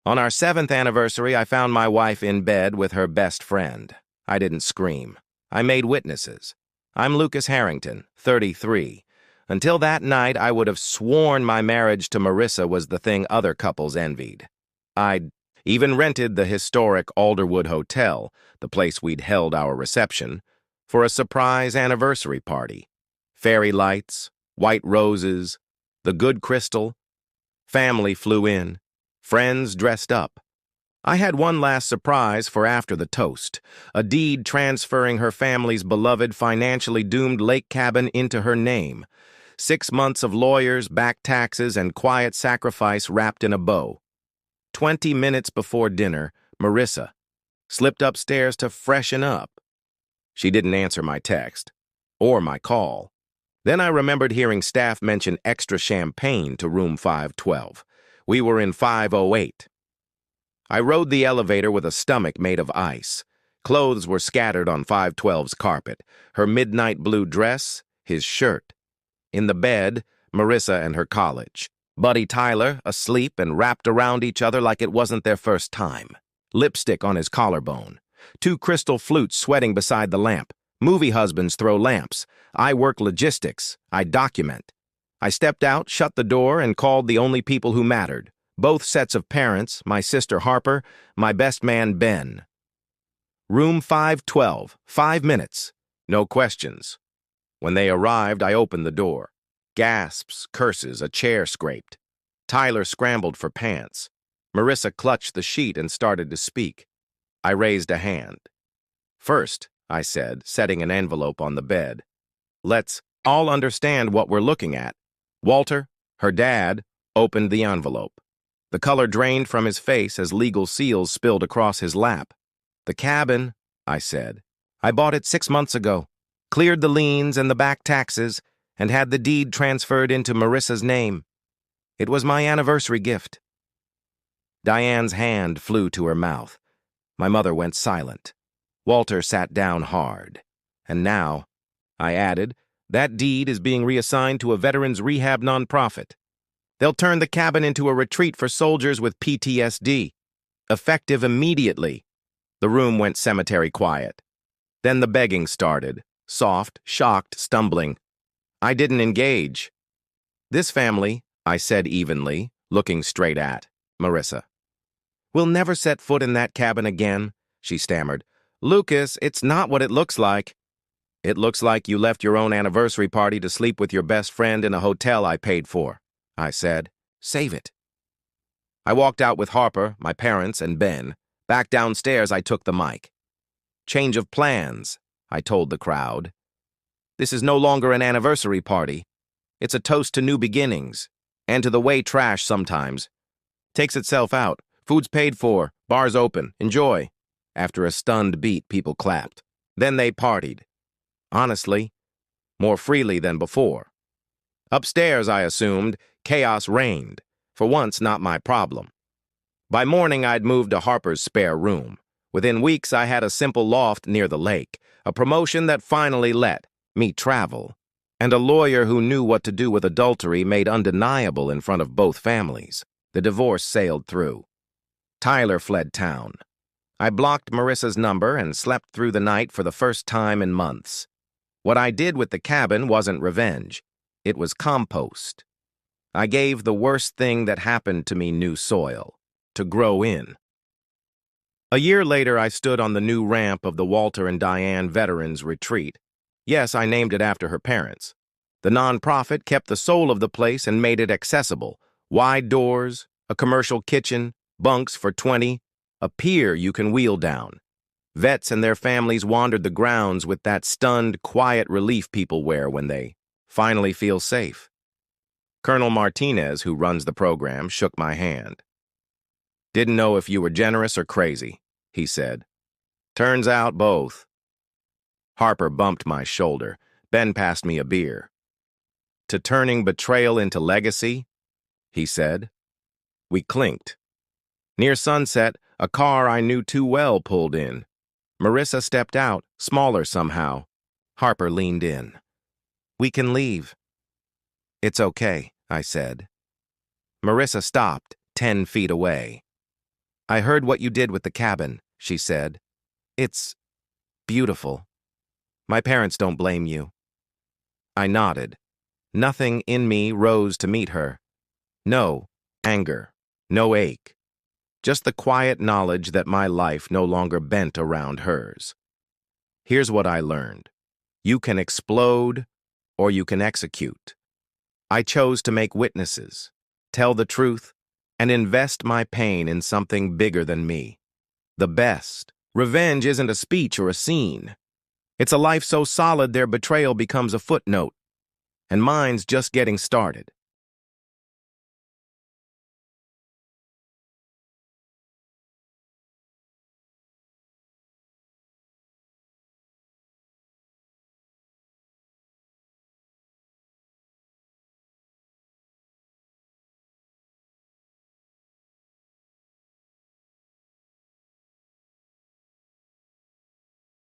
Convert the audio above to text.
On our 7th anniversary, I found my wife in bed with her best friend. I didn't scream. I made witnesses. I'm Lucas Harrington, 33. Until that night, I would have sworn my marriage to Marissa was the thing other couples envied. I'd even rented the historic Alderwood Hotel, the place we'd held our reception, for a surprise anniversary party. Fairy lights, white roses, the good crystal. Family flew in. Friends dressed up. I had one last surprise for after the toast, a deed transferring her family's beloved, financially doomed lake cabin into her name. 6 months of lawyers, back taxes, and quiet sacrifice wrapped in a bow. 20 minutes before dinner, Marissa slipped upstairs to freshen up. She didn't answer my text or my call. Then I remembered hearing staff mention extra champagne to room 512. We were in 508. I rode the elevator with a stomach made of ice. Clothes were scattered on 512's carpet. Her midnight blue dress, his shirt. In the bed, Marissa and her college. Buddy Tyler, asleep and wrapped around each other like it wasn't their first time. Lipstick on his collarbone. 2 crystal flutes sweating beside the lamp. Movie husbands throw lamps. I work logistics. I document. I stepped out, shut the door, and called the only people who mattered. Both sets of parents, my sister Harper, my best man Ben. Room 512, 5 minutes. No questions. When they arrived, I opened the door. Gasps, curses, a chair scraped. Tyler scrambled for pants. Marissa clutched the sheet and started to speak. I raised a hand. First, I said, setting an envelope on the bed. Let's all understand what we're looking at. Walter, her dad, opened the envelope. The color drained from his face as legal seals spilled across his lap. The cabin, I said. I bought it 6 months ago, cleared the liens and the back taxes, and had the deed transferred into Marissa's name. It was my anniversary gift. Diane's hand flew to her mouth. My mother went silent. Walter sat down hard. And now, I added, that deed is being reassigned to a veterans rehab nonprofit. They'll turn the cabin into a retreat for soldiers with PTSD. Effective immediately. The room went cemetery quiet. Then the begging started. Soft, shocked, stumbling. I didn't engage. This family, I said evenly, looking straight at Marissa. We'll never set foot in that cabin again, she stammered. Lucas, it's not what it looks like. It looks like you left your own anniversary party to sleep with your best friend in a hotel I paid for, I said. Save it. I walked out with Harper, my parents, and Ben. Back downstairs, I took the mic. Change of plans, I told the crowd. This is no longer an anniversary party. It's a toast to new beginnings, and to the way trash sometimes takes itself out. Food's paid for, bars open, enjoy. After a stunned beat, people clapped. Then they partied. Honestly, more freely than before. Upstairs, I assumed, chaos reigned. For once, not my problem. By morning, I'd moved to Harper's spare room. Within weeks, I had a simple loft near the lake, a promotion that finally let me travel, and a lawyer who knew what to do with adultery made undeniable in front of both families. The divorce sailed through. Tyler fled town. I blocked Marissa's number and slept through the night for the first time in months. What I did with the cabin wasn't revenge. It was compost. I gave the worst thing that happened to me new soil, to grow in. A year later, I stood on the new ramp of the Walter and Diane Veterans Retreat. Yes, I named it after her parents. The nonprofit kept the soul of the place and made it accessible. Wide doors, a commercial kitchen, bunks for 20, a pier you can wheel down. Vets and their families wandered the grounds with that stunned, quiet relief people wear when they finally feel safe. Colonel Martinez, who runs the program, shook my hand. Didn't know if you were generous or crazy, he said. Turns out both. Harper bumped my shoulder. Ben passed me a beer. To turning betrayal into legacy, he said. We clinked. Near sunset, a car I knew too well pulled in. Marissa stepped out, smaller somehow. Harper leaned in. We can leave. It's okay, I said. Marissa stopped, 10 feet away. I heard what you did with the cabin, she said. It's beautiful. My parents don't blame you. I nodded. Nothing in me rose to meet her. No anger, no ache. Just the quiet knowledge that my life no longer bent around hers. Here's what I learned. You can explode or you can execute. I chose to make witnesses, tell the truth, and invest my pain in something bigger than me. The best. Revenge isn't a speech or a scene. It's a life so solid their betrayal becomes a footnote. And mine's just getting started.